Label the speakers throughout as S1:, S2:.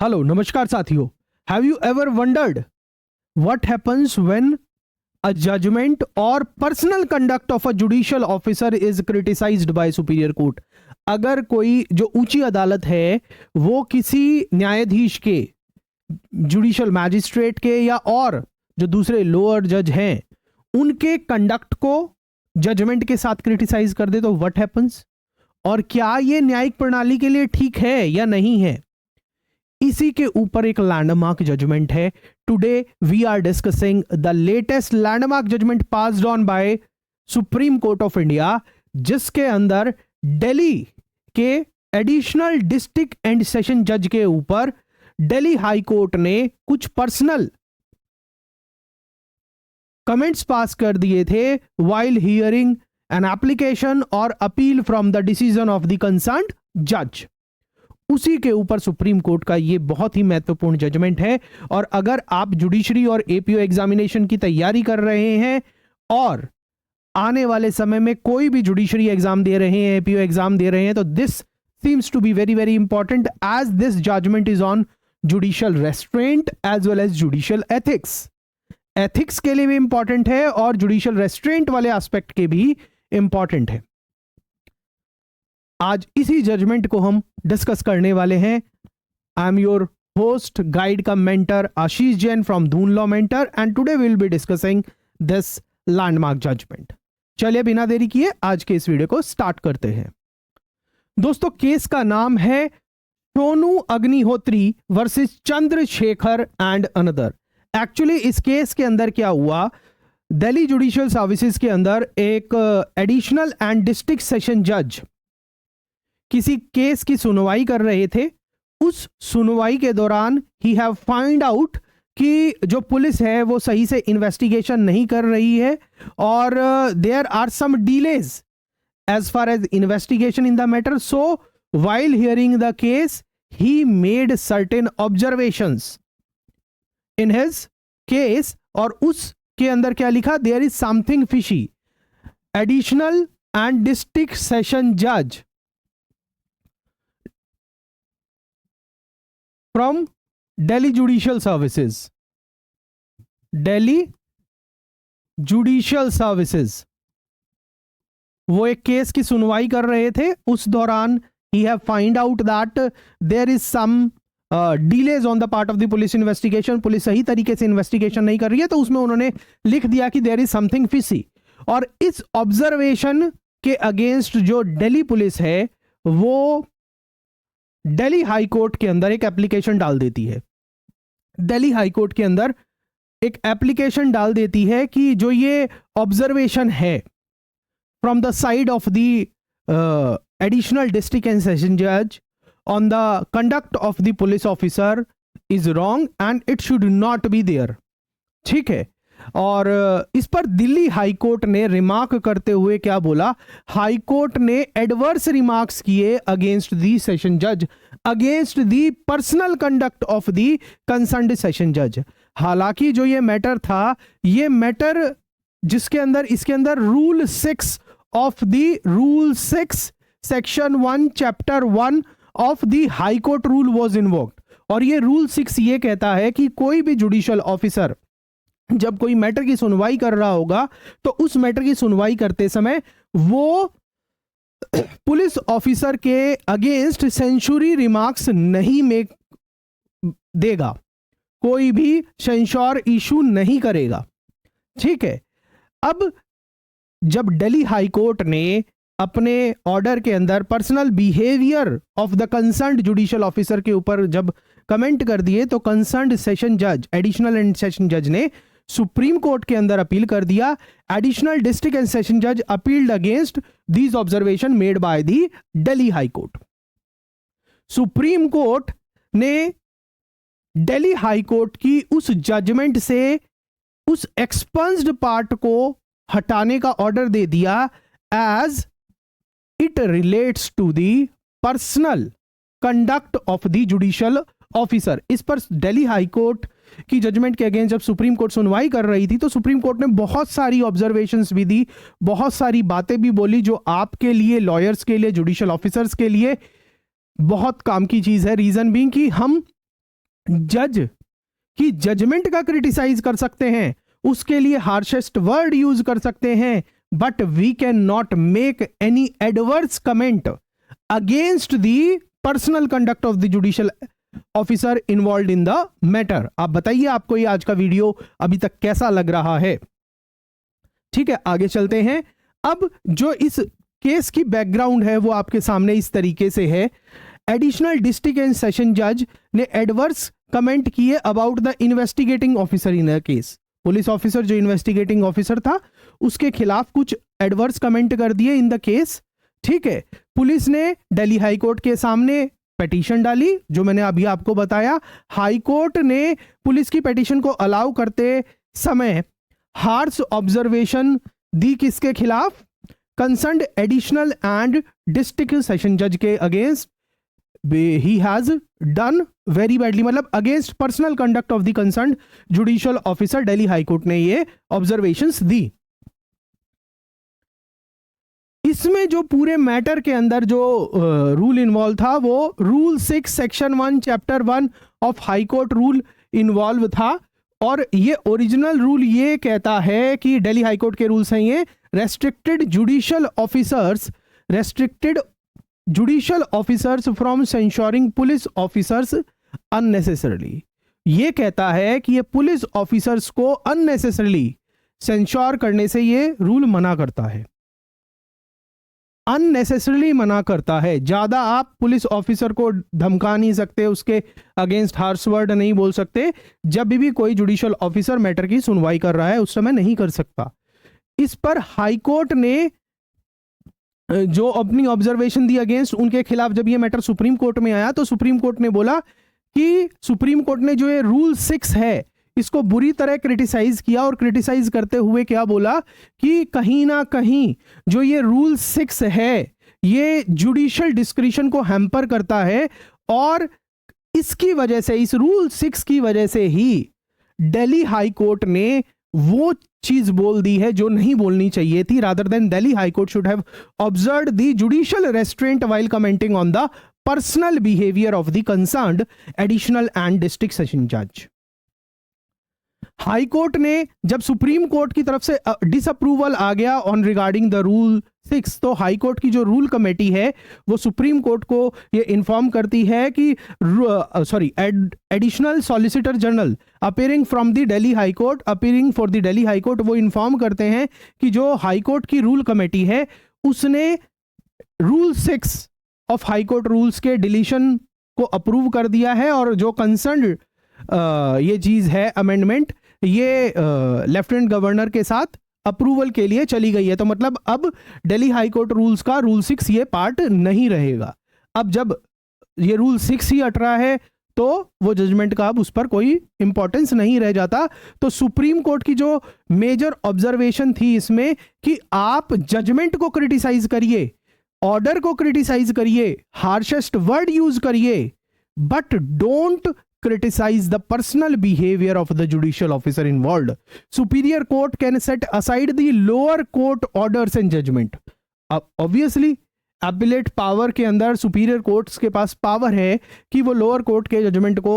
S1: Hello नमस्कार साथियों. Have you ever wondered what happens when a judgment or personal conduct of a judicial officer is criticized by superior court? अगर कोई जो ऊंची अदालत है वो किसी न्यायाधीश के, जुडिशियल मैजिस्ट्रेट के या और जो दूसरे लोअर जज हैं उनके कंडक्ट को जजमेंट के साथ क्रिटिसाइज कर दे तो व्हाट हैपेंस, और क्या ये न्यायिक प्रणाली के लिए ठीक है या नहीं है, इसी के ऊपर एक लैंडमार्क जजमेंट है. Today we are discussing the latest landmark judgment passed on by Supreme Court of India, जिसके अंदर दिल्ली के एडिशनल डिस्ट्रिक्ट एंड सेशन जज के ऊपर दिल्ली हाई कोर्ट ने कुछ पर्सनल कमेंट्स पास कर दिए थे व्हाइल हियरिंग एन एप्लीकेशन और appeal from the decision of the concerned जज. उसी के ऊपर सुप्रीम कोर्ट का ये बहुत ही महत्वपूर्ण जजमेंट है. और अगर आप जुडिशरी और एपीओ एग्जामिनेशन की तैयारी कर रहे हैं और आने वाले समय में कोई भी जुडिशरी एग्जाम दे रहे हैं, एपीओ एग्जाम दे रहे हैं, तो this seems to be very very important as this judgment is on judicial restraint as well as judicial ethics. Ethics के लिए भी इंपॉर्टेंट है और जुडिशियल रेस्ट्रेंट वाले एस्पेक्ट के भी इंपॉर्टेंट है. आज इसी जजमेंट को हम डिस्कस करने वाले हैं. I am your host, guide का mentor Ashish Jain from Doon law mentor, and today we will be discussing this landmark judgment. चलिए बिना देरी किए आज के इस वीडियो को स्टार्ट करते हैं. दोस्तों, केस का नाम है Sonu Agnihotri versus Chandrashekhar and another. Actually इस केस के अंदर क्या हुआ, दिल्ली जुडिशियल सर्विसेज के अंदर एक एडिशनल एंड डिस्ट्रिक्ट सेशन जज किसी केस की सुनवाई कर रहे थे. उस सुनवाई के दौरान ही हैव फाइंड आउट कि जो पुलिस है वो सही से इन्वेस्टिगेशन नहीं कर रही है और there are some delays as far as investigation in the matter. So while hearing the case he made certain observations in his case. और उस के अंदर क्या लिखा, there is something fishy. Additional and district session जज from Delhi Judicial Services, Delhi Judicial Services, वो एक case की सुनवाई कर रहे थे. उस दौरान he have find out that there is some delays on the part of the police investigation. Police सही तरीके से इन्वेस्टिगेशन नहीं कर रही है, तो उसमें उन्होंने लिख दिया कि there is something fishy. और इस ऑब्जर्वेशन के अगेंस्ट जो दिल्ली पुलिस है वो दिल्ली हाई कोर्ट के अंदर एक एप्लीकेशन डाल देती है. दिल्ली हाई कोर्ट के अंदर एक एप्लीकेशन डाल देती है कि जो ये ऑब्जर्वेशन है from the side of the additional district and session जज on the conduct of the police officer is wrong and it should not be there. ठीक है. और इस पर दिल्ली हाई कोर्ट ने रिमार्क करते हुए क्या बोला, हाई कोर्ट ने एडवर्स रिमार्क्स किए अगेंस्ट दी सेशन जज, against the personal conduct of the concerned session जज. हालांकि जो ये मैटर था, ये मैटर जिसके अंदर इसके अंदर rule 6 of the rule 6 section 1 chapter 1 of the high court rule was invoked. और ये रूल 6 ये कहता है कि कोई भी जुडिशियल ऑफिसर जब कोई मैटर की सुनवाई कर रहा होगा तो उस मैटर की सुनवाई करते समय वो पुलिस ऑफिसर के अगेंस्ट सेंचुरी रिमार्क्स नहीं मेक देगा, कोई भी सेंश्योर इशू नहीं करेगा. ठीक है. अब जब दिल्ली हाई कोर्ट ने अपने ऑर्डर के अंदर personal behaviour of the concerned judicial officer के ऊपर जब कमेंट कर दिए, तो कंसर्न्ड सेशन जज, एडिशनल एंड सेशन जज ने सुप्रीम कोर्ट के अंदर अपील कर दिया. एडिशनल डिस्ट्रिक्ट एंड सेशन जज appealed against these observation made by the Delhi high court. Supreme Court ने दिल्ली हाई कोर्ट की उस जजमेंट से उस एक्सपंस्ड पार्ट को हटाने का ऑर्डर दे दिया as it relates to the personal conduct of the judicial officer. इस पर दिल्ली हाई कोर्ट की जजमेंट के अगेंस्ट जब सुप्रीम कोर्ट सुनवाई कर रही थी तो सुप्रीम कोर्ट ने बहुत सारी ऑब्जर्वेशंस भी दी, बहुत सारी बातें भी बोली जो आपके लिए, लॉयर्स के लिए, जुडिशियल ऑफिसर्स के लिए बहुत काम की चीज है. रीजन बीइंग कि हम जज की जजमेंट का क्रिटिसाइज कर सकते हैं, उसके लिए हार्शेस्ट वर्ड यूज कर सकते हैं, but we cannot make any adverse comment against the personal conduct of the judicial officer involve in the matter. आप बताइए आपको ये आज का वीडियो अभी तक कैसा लग रहा है। ठीक है, आगे चलते हैं। अब जो इस केस की बैकग्राउंड है वो आपके सामने इस तरीके से है। एडिशनल डिस्ट्रिक्ट एंड सेशन जज ने एडवर्स कमेंट किए about the investigating officer in the case. Police officer जो इन्वेस्टिगेटिंग ऑफिसर था उसके खिलाफ कुछ एडवर्स कमेंट कर दिए इन द केस। ठीक है, पुलिस ने दिल्ली हाई कोर्ट के सामने पिटीशन डाली, जो मैंने अभी आपको बताया। हाई कोर्ट ने पुलिस की पिटीशन को अलाउ करते समय हार्श ऑब्जर्वेशन दी किसके खिलाफ? Concerned additional and district session जज के against. He has done very badly, मतलब against personal conduct of the concerned judicial officer. Delhi high court ने ये ऑब्जर्वेशंस दी। इसमें जो पूरे मैटर के अंदर जो रूल इन्वॉल्व था वो rule 6 section 1 chapter 1 of high court rule involve था। और ये ओरिजिनल रूल ये कहता है कि दिल्ली हाई कोर्ट के रूल्स हैं ये, restricted judicial officers from censuring police officers unnecessarily. ये कहता है कि ये पुलिस ऑफिसर्स को अननेसेसरली सेंश्योर करने से ये रूल मना करता है, अननेसेसरली मना करता है। ज्यादा आप पुलिस ऑफिसर को धमका नहीं सकते, उसके अगेंस्ट हार्श वर्ड नहीं बोल सकते। जब भी कोई जुडिशियल ऑफिसर मैटर की सुनवाई कर रहा है उस समय नहीं कर सकता। इस पर हाई कोर्ट ने जो अपनी ऑब्जर्वेशन दी अगेंस्ट उनके खिलाफ, जब ये मैटर सुप्रीम कोर्ट में आया तो सुप्रीम कोर्ट ने बोला कि सुप्रीम कोर्ट ने जो ये रूल 6 है इसको बुरी तरह क्रिटिसाइज किया। और क्रिटिसाइज करते हुए क्या बोला कि कहीं ना कहीं जो ये रूल 6 है ये जुडिशियल डिस्क्रिशन को हैम्पर करता है, और इसकी वजह से, इस रूल 6 की वजह से ही दिल्ली हाई कोर्ट ने वो चीज बोल दी है जो नहीं बोलनी चाहिए थी। Rather than Delhi high court should have observed the judicial restaurant while commenting on the personal behaviour of the concerned additional and district session जज। हाई कोर्ट ने जब सुप्रीम कोर्ट की तरफ से डिसअप्रूवल आ गया ऑन रिगार्डिंग द रूल 6, तो high Court की जो रूल कमेटी है वो सुप्रीम कोर्ट को ये इन्फॉर्म करती है कि additional solicitor general appearing from the Delhi high court, appearing for the Delhi high court, वो इन्फॉर्म करते हैं कि जो हाई कोर्ट की रूल कमेटी है उसने rule 6 of high court rules के डिलीशन को अप्रूव कर दिया है, और जो कंसर्न ये चीज है अमेंडमेंट, ये लेफ्टिनेंट गवर्नर के साथ अप्रूवल के लिए चली गई है। तो मतलब अब दिल्ली हाई कोर्ट रूल्स का रूल 6 ये पार्ट नहीं रहेगा। अब जब ये रूल 6 ही हट रहा है तो वो जजमेंट का अब उस पर कोई इंपॉर्टेंस नहीं रह जाता। तो सुप्रीम कोर्ट की जो मेजर ऑब्जर्वेशन थी इसमें कि आप जजमेंट को क्रिटिसाइज करिए, ऑर्डर को क्रिटिसाइज करिए, हार्शेस्ट वर्ड यूज करिए, but don't criticize the personal behavior of the judicial officer involved. Superior court can set aside the lower court orders and judgment. Obviously appellate power के अंदर superior courts के पास power है कि वो lower court के judgment को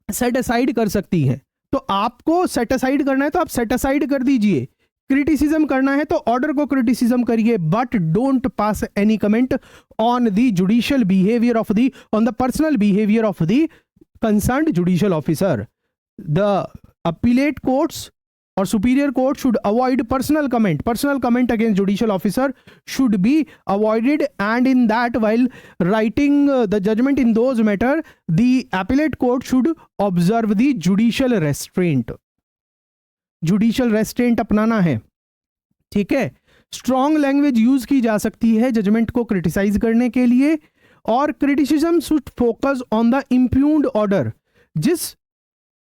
S1: set aside कर सकती है। तो आपको set aside करना है तो आप set aside कर दीजिए, क्रिटिसिज्म करना है तो ऑर्डर को क्रिटिसिज्म करिए, but don't pass any comment on the judicial behaviour of the, on the personal behaviour of the concerned judicial officer. The appellate courts or superior court should avoid personal comment. Personal comment against judicial officer should be avoided, and in that while writing the judgment in those matter, the appellate court should observe the judicial restraint. Judicial restraint अपनाना है, ठीक है। Strong language use की जा सकती है judgement को criticise करने के लिए, और criticism should focus on the इम्प्यून्ड order. जिस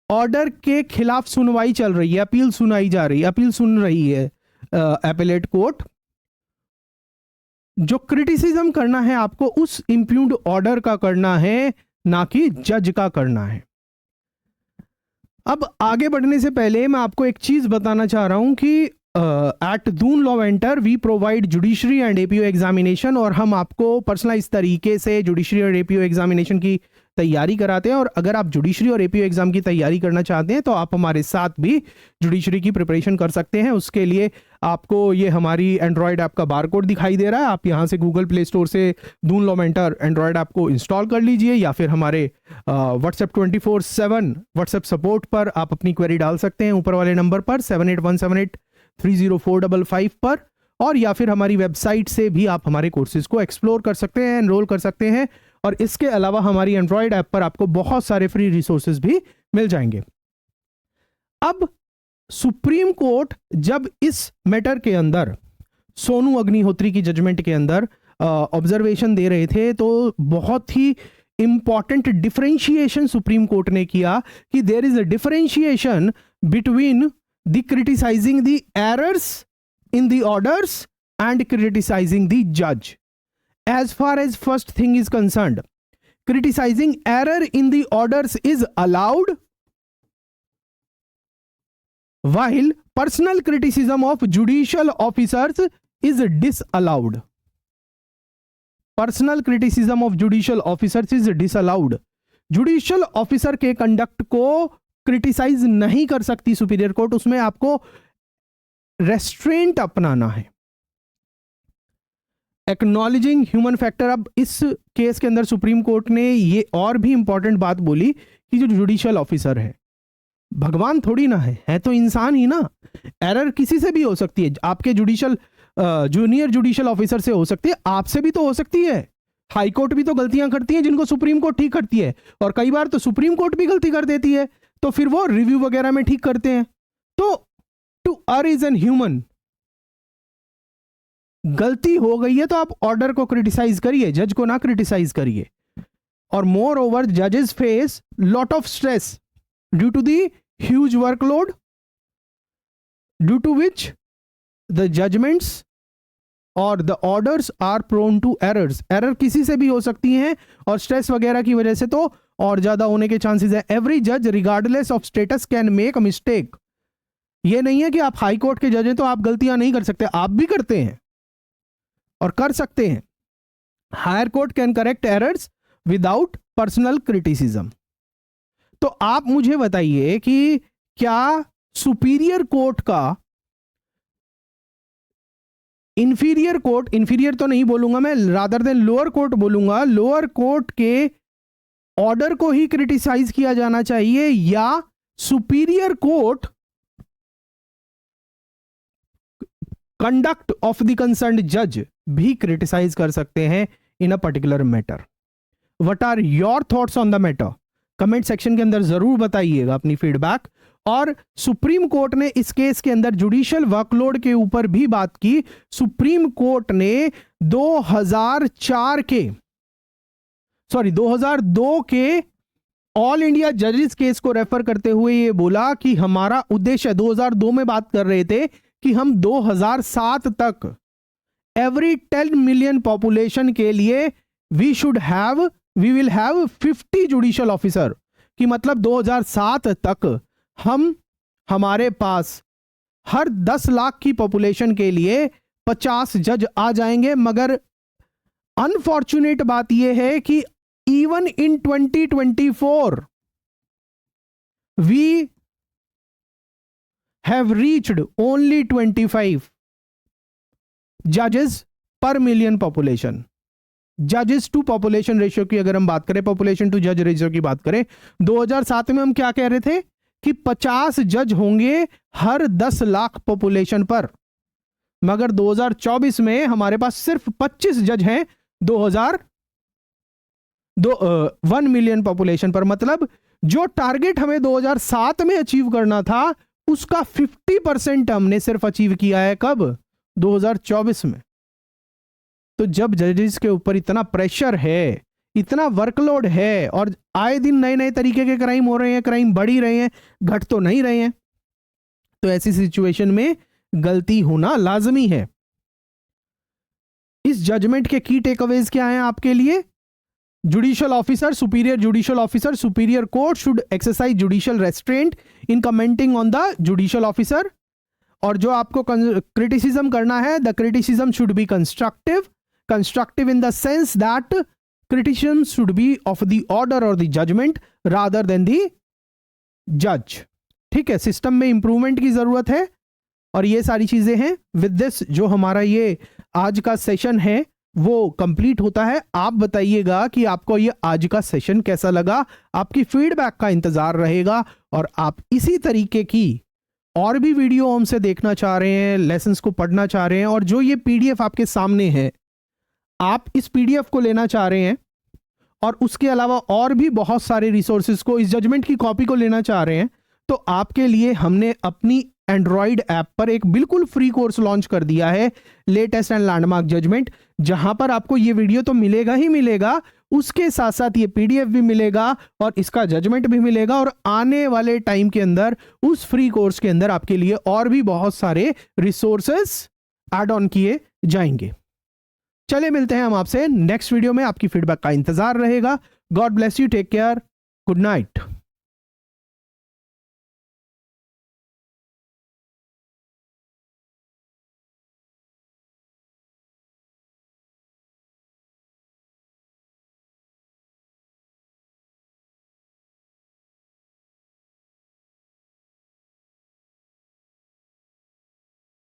S1: ऑर्डर के खिलाफ सुनवाई चल रही है, अपील सुनाई जा रही है, अपील सुन रही है एपेलेट कोर्ट, जो क्रिटिसिज्म करना है आपको उस इम्प्यून्ड ऑर्डर का करना है, ना कि जज का करना है। अब आगे बढ़ने से पहले मैं आपको एक चीज बताना चाह रहा हूं कि at Doon law mentor we provide judiciary and APO examination, और हम आपको पर्सनलाइज तरीके से जुडिशरी और एपीओ एग्जामिनेशन की तैयारी कराते हैं। और अगर आप जुडिशरी और एपीओ एग्जाम की तैयारी करना चाहते हैं तो आप हमारे साथ भी जुडिशरी की प्रिपरेशन कर सकते हैं। उसके लिए आपको ये हमारी एंड्रॉयड ऐप का बारकोड दिखाई दे रहा है, आप यहाँ से गूगल प्ले स्टोर से Doon law mentor Android app को इंस्टॉल कर लीजिए, या फिर हमारे व्हाट्सएप 24/7 व्हाट्सएप सपोर्ट पर आप अपनी क्वेरी डाल सकते हैं ऊपर वाले नंबर पर 7817830455 पर, और या फिर हमारी वेबसाइट से भी आप हमारे कोर्सेज को एक्सप्लोर कर सकते हैं, एनरोल कर सकते हैं। और इसके अलावा हमारी एंड्रॉयड ऐप पर आपको बहुत सारे फ्री रिसोर्सेज भी मिल जाएंगे। अब सुप्रीम कोर्ट जब इस मैटर के अंदर सोनू अग्निहोत्री की जजमेंट के अंदर ऑब्जर्वेशन दे रहे थे तो बहुत ही इंपॉर्टेंट डिफरेंशिएशन सुप्रीम कोर्ट ने किया कि there is a differentiation between the criticising the errors in the orders and criticizing the judge. As far as first thing is concerned, criticizing error in the orders is allowed, while personal criticism of judicial officers is disallowed. Personal criticism of judicial officers is disallowed. Judicial officer के conduct को criticize नहीं कर सकती superior court, उसमें आपको restaurant अपनाना है। Acknowledging human factor. अब इस केस के अंदर सुप्रीम कोर्ट ने ये और भी इंपॉर्टेंट बात बोली कि जो जुडिशियल ऑफिसर है भगवान थोड़ी ना है तो इंसान ही ना। एरर किसी से भी हो सकती है, आपके जूनियर जुडिशियल ऑफिसर से हो सकती है, आपसे भी तो हो सकती है। हाई कोर्ट भी तो गलतियां करती है जिनको सुप्रीम कोर्ट ठीक करती है, और कई बार तो सुप्रीम कोर्ट भी गलती कर देती है तो फिर वो रिव्यू वगैरह में ठीक करते हैं। तो to err is an human, गलती हो गई है तो आप ऑर्डर को क्रिटिसाइज करिए, जज को ना क्रिटिसाइज करिए। और मोर ओवर जजेस face lot of stress due to the huge workload, due to which the judgments और the orders are prone to errors. Error किसी से भी हो सकती हैं और स्ट्रेस वगैरह की वजह से तो और ज्यादा होने के चांसेस है। एवरी जज regardless of status can make a mistake. ये नहीं है कि आप हाई कोर्ट के जज हैं तो आप गलतियां नहीं कर सकते, आप भी करते हैं और कर सकते हैं। Higher court can correct errors without personal criticism. तो आप मुझे बताइए कि क्या सुपीरियर कोर्ट का इंफीरियर कोर्ट, इंफीरियर तो नहीं बोलूंगा मैं, रादर देन लोअर कोर्ट बोलूंगा, लोअर कोर्ट के ऑर्डर को ही क्रिटिसाइज किया जाना चाहिए, या superior court conduct of the concerned जज भी क्रिटिसाइज कर सकते हैं in a particular matter? What are your thoughts on the matter? Comment section के अंदर जरूर बताइएगा अपनी फीडबैक। और सुप्रीम कोर्ट ने इस केस के अंदर जुडिशियल वर्कलोड के ऊपर भी बात की। सुप्रीम कोर्ट ने 2002 के ऑल इंडिया जजेस केस को रेफर करते हुए ये बोला कि हमारा उद्देश्य, 2002 में बात कर रहे थे कि हम 2007 तक एवरी 10 मिलियन पॉपुलेशन के लिए we will have 50 judicial officer, कि मतलब 2007 तक हमारे पास हर 10 लाख की पॉपुलेशन के लिए 50 जज आ जाएंगे। मगर अनफॉर्चुनेट बात यह है कि even in 2024 we have reached only 25 judges per million population. Judges to population ratio की अगर हम बात करें, population to judge ratio की बात करें, 2007 में हम क्या कह रहे थे कि 50 जज होंगे हर 10 लाख पॉपुलेशन पर, मगर 2024 में हमारे पास सिर्फ 25 जज हैं 1 मिलियन पॉपुलेशन पर। मतलब जो टारगेट हमें 2007 में अचीव करना था उसका 50% हमने सिर्फ अचीव किया है। कब? 2024 में। तो जब जजेस के ऊपर इतना प्रेशर है, इतना वर्कलोड है, और आए दिन नए नए तरीके के क्राइम हो रहे हैं, क्राइम बढ़ ही रहे हैं, घट तो नहीं रहे हैं, तो ऐसी सिचुएशन में गलती होना लाजमी है। इस जजमेंट के की टेकअवेज क्या हैं आपके लिए? Judicial officer, superior judicial officer, superior court should exercise judicial restaurant in commenting on the judicial officer. और जो आपको क्रिटिसिज्म करना है, the criticism should be constructive in the sense that criticism should be of the order or the judgment rather than the judge. ठीक है, system में improvement की जरूरत है और ये सारी चीजें हैं. विद दिस जो हमारा ये आज का सेशन है वो कंप्लीट होता है. आप बताइएगा कि आपको ये आज का सेशन कैसा लगा. आपकी फीडबैक का इंतजार रहेगा और आप इसी तरीके की और भी वीडियो हमसे देखना चाह रहे हैं, लेसन्स को पढ़ना चाह रहे हैं और जो ये पीडीएफ आपके सामने है आप इस पीडीएफ को लेना चाह रहे हैं और उसके अलावा और भी बहुत सारे रिसोर्सेज को, इस जजमेंट की कॉपी को लेना चाह रहे हैं, तो आपके लिए हमने अपनी एंड्रॉइड ऐप पर एक बिल्कुल फ्री कोर्स लॉन्च कर दिया है, लेटेस्ट एंड लैंडमार्क जजमेंट, जहां पर आपको ये वीडियो तो मिलेगा ही मिलेगा, उसके साथ साथ ये पीडीएफ भी मिलेगा और इसका जजमेंट भी मिलेगा और आने वाले टाइम के अंदर उस फ्री कोर्स के अंदर आपके लिए और भी बहुत सारे रिसोर्सेस ऐड ऑन किए जाएंगे. चलिए मिलते हैं हम आपसे नेक्स्ट वीडियो में. आपकी फीडबैक का इंतजार रहेगा. God bless you, take care, good night.